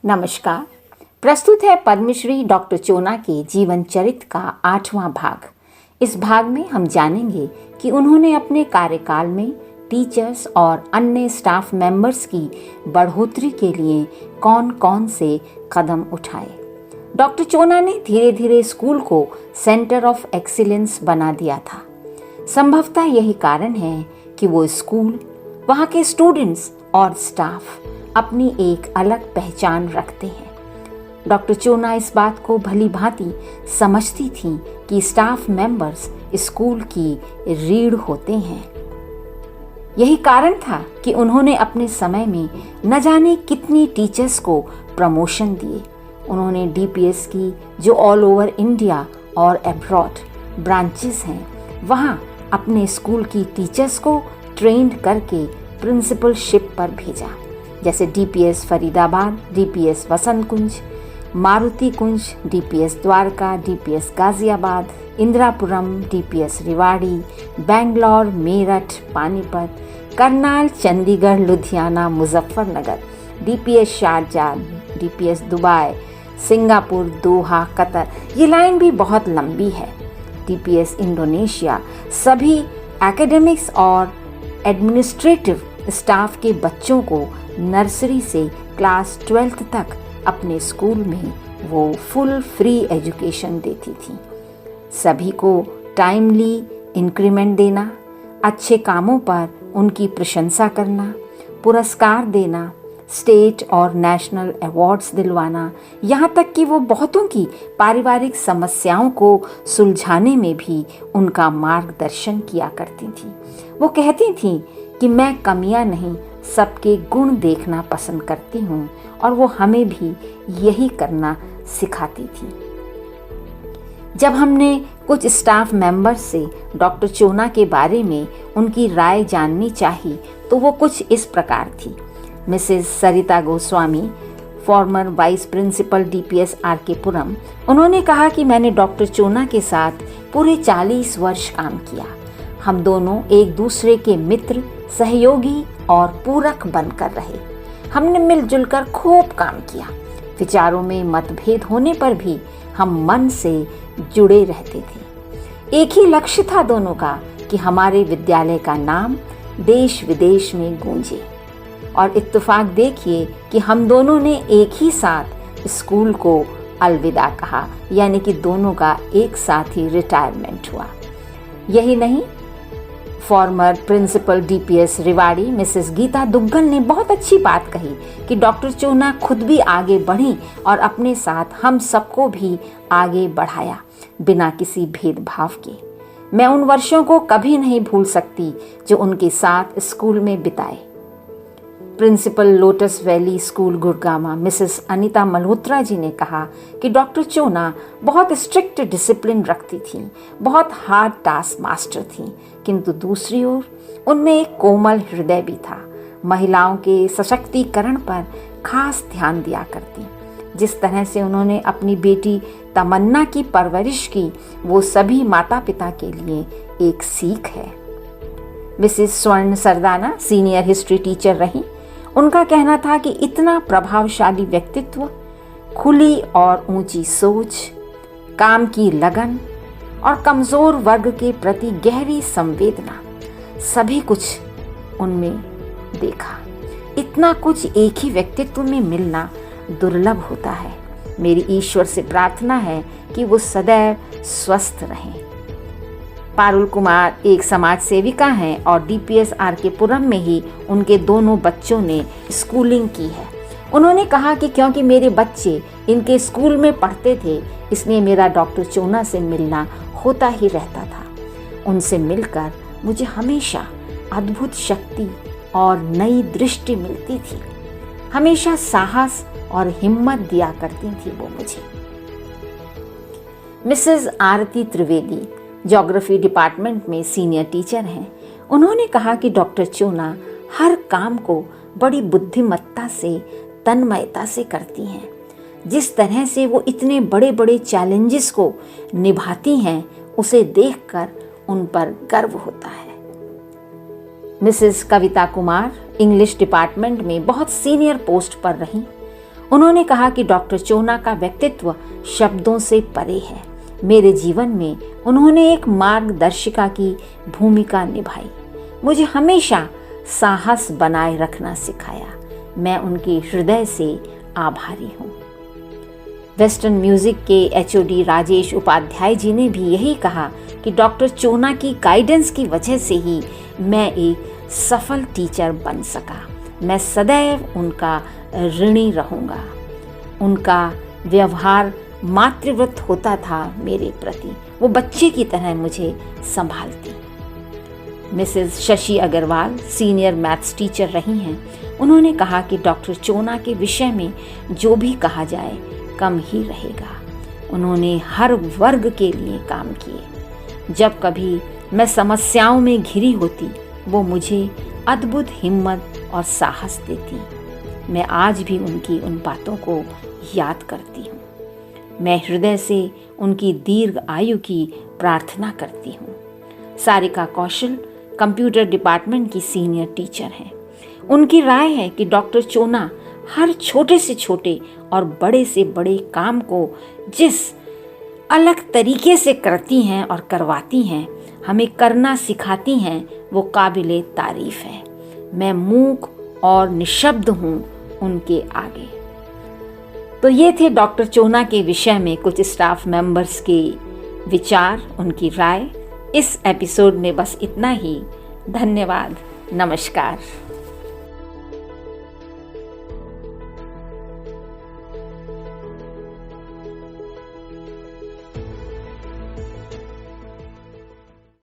नमस्कार। प्रस्तुत है पद्मश्री डॉक्टर चोना के जीवन चरित्र का 8वां भाग। इस भाग में हम जानेंगे कि उन्होंने अपने कार्यकाल में टीचर्स और अन्य स्टाफ मेंबर्स की बढ़ोतरी के लिए कौन कौन से कदम उठाए। डॉक्टर चोना ने धीरे धीरे स्कूल को सेंटर ऑफ एक्सीलेंस बना दिया था। संभवतः यही कारण है कि वो स्कूल, वहाँ के स्टूडेंट्स और स्टाफ अपनी एक अलग पहचान रखते हैं। डॉक्टर चोना इस बात को भली भांति समझती थी कि स्टाफ मेंबर्स स्कूल की रीढ़ होते हैं। यही कारण था कि उन्होंने अपने समय में न जाने कितनी टीचर्स को प्रमोशन दिए। उन्होंने डीपीएस की जो ऑल ओवर इंडिया और अब्रॉड ब्रांचेस हैं, वहाँ अपने स्कूल की टीचर्स को ट्रेंड करके प्रिंसिपलशिप पर भेजा। जैसे DPS Faridabad, DPS Vasant Kunj, Maruti Kunj, DPS Dwarka, DPS Ghaziabad, Indirapuram, DPS Rewari, Bangalore, Meerut, Panipat, Karnal, Chandigarh, Ludhiana, Muzaffarnagar, DPS Sharjah, DPS Dubai, Singapore, Doha, Qatar. ये लाइन भी बहुत लंबी है। DPS Indonesia. सभी एकेडमिक्स और एडमिनिस्ट्रेटिव स्टाफ के बच्चों को नर्सरी से क्लास 12th तक अपने स्कूल में वो फुल फ्री एजुकेशन देती थी। सभी को टाइमली इंक्रीमेंट देना, अच्छे कामों पर उनकी प्रशंसा करना, पुरस्कार देना, स्टेट और नेशनल अवार्ड्स दिलवाना, यहाँ तक कि वो बहुतों की पारिवारिक समस्याओं को सुलझाने में भी उनका मार्गदर्शन किया करती थी। वो कहती थी कि मैं कमियां नहीं, सबके गुण देखना पसंद करती हूँ, और वो हमें भी यही करना सिखाती थी। जब हमने कुछ स्टाफ मेंबर्स से डॉक्टर चोना के बारे में उनकी राय जाननी चाही तो वो कुछ इस प्रकार थी। Mrs Sarita Goswami, former vice principal DPS R K Puram, उन्होंने कहा कि मैंने डॉक्टर चोना के साथ पूरे 40 वर्ष काम किया। हम दोनों एक दूसरे के मित्र, सहयोगी और पूरक बनकर रहे। हमने मिलजुल कर खूब काम किया। विचारों में मतभेद होने पर भी हम मन से जुड़े रहते थे। एक ही लक्ष्य था दोनों का कि हमारे विद्यालय का नाम देश विदेश में गूंजे। और इत्तेफाक देखिए कि हम दोनों ने एक ही साथ स्कूल को अलविदा कहा, यानी कि दोनों का एक साथ ही रिटायरमेंट हुआ। यही नहीं, former principal DPS Rewari Mrs Geeta Duggal ने बहुत अच्छी बात कही कि डॉक्टर चोना खुद भी आगे बढ़ी और अपने साथ हम सबको भी आगे बढ़ाया, बिना किसी भेदभाव के। मैं उन वर्षों को कभी नहीं भूल सकती जो उनके साथ स्कूल में बिताए। प्रिंसिपल लोटस वैली स्कूल गुड़गामा मिसेस अनीता मल्होत्रा जी ने कहा कि डॉक्टर चोना बहुत स्ट्रिक्ट डिसिप्लिन रखती थी, बहुत हार्ड टास्क मास्टर थी, किंतु दूसरी ओर उनमें एक कोमल हृदय भी था। महिलाओं के सशक्तिकरण पर खास ध्यान दिया करती। जिस तरह से उन्होंने अपनी बेटी तमन्ना की परवरिश की, वो सभी माता पिता के लिए एक सीख है। मिसेस स्वर्ण सरदाना सीनियर हिस्ट्री टीचर रही। उनका कहना था कि इतना प्रभावशाली व्यक्तित्व, खुली और ऊंची सोच, काम की लगन और कमजोर वर्ग के प्रति गहरी संवेदना, सभी कुछ उनमें देखा। इतना कुछ एक ही व्यक्तित्व में मिलना दुर्लभ होता है। मेरी ईश्वर से प्रार्थना है कि वो सदैव स्वस्थ रहें। पारुल कुमार एक समाज सेविका हैं और डीपीएस आरके पुरम में ही उनके दोनों बच्चों ने स्कूलिंग की है। उन्होंने कहा कि क्योंकि मेरे बच्चे इनके स्कूल में पढ़ते थे, इसलिए मेरा डॉक्टर चोना से मिलना होता ही रहता था। उनसे मिलकर मुझे हमेशा अद्भुत शक्ति और नई दृष्टि मिलती थी। हमेशा साहस और हिम्मत दिया करती थी वो मुझे। मिसेस आरती त्रिवेदी ज्योग्राफी डिपार्टमेंट में सीनियर टीचर हैं। उन्होंने कहा कि डॉक्टर चोना हर काम को बड़ी बुद्धिमत्ता से, तन्मयता से करती हैं। जिस तरह से वो इतने बड़े बड़े चैलेंजेस को निभाती हैं, उसे देखकर उन पर गर्व होता है। मिसेस कविता कुमार इंग्लिश डिपार्टमेंट में बहुत सीनियर पोस्ट पर रहीं। उन्होंने कहा कि डॉक्टर चोना का व्यक्तित्व शब्दों से परे है। मेरे जीवन में उन्होंने एक मार्गदर्शिका की भूमिका निभाई, मुझे हमेशा साहस बनाए रखना सिखाया। मैं उनके हृदय से आभारी हूँ। वेस्टर्न म्यूजिक के HOD राजेश उपाध्याय जी ने भी यही कहा कि डॉक्टर चोना की गाइडेंस की वजह से ही मैं एक सफल टीचर बन सका। मैं सदैव उनका ऋणी रहूँगा। उनका व्यवहार मातृवत होता था मेरे प्रति, वो बच्चे की तरह मुझे संभालती। Mrs Shashi Agarwal senior maths teacher रही हैं। उन्होंने कहा कि डॉक्टर चोना के विषय में जो भी कहा जाए कम ही रहेगा। उन्होंने हर वर्ग के लिए काम किए। जब कभी मैं समस्याओं में घिरी होती, वो मुझे अद्भुत हिम्मत और साहस देती। मैं आज भी उनकी उन बातों को याद करती हूँ। मैं हृदय से उनकी दीर्घ आयु की प्रार्थना करती हूँ। सारिका कौशल कंप्यूटर डिपार्टमेंट की सीनियर टीचर हैं। उनकी राय है कि डॉक्टर चोना हर छोटे से छोटे और बड़े से बड़े काम को जिस अलग तरीके से करती हैं और करवाती हैं, हमें करना सिखाती हैं, वो काबिले तारीफ है। मैं मूक और निशब्द हूँ उनके आगे। तो ये थे डॉक्टर चोना के विषय में कुछ स्टाफ मेंबर्स के विचार, उनकी राय। इस एपिसोड में बस इतना ही। धन्यवाद। नमस्कार।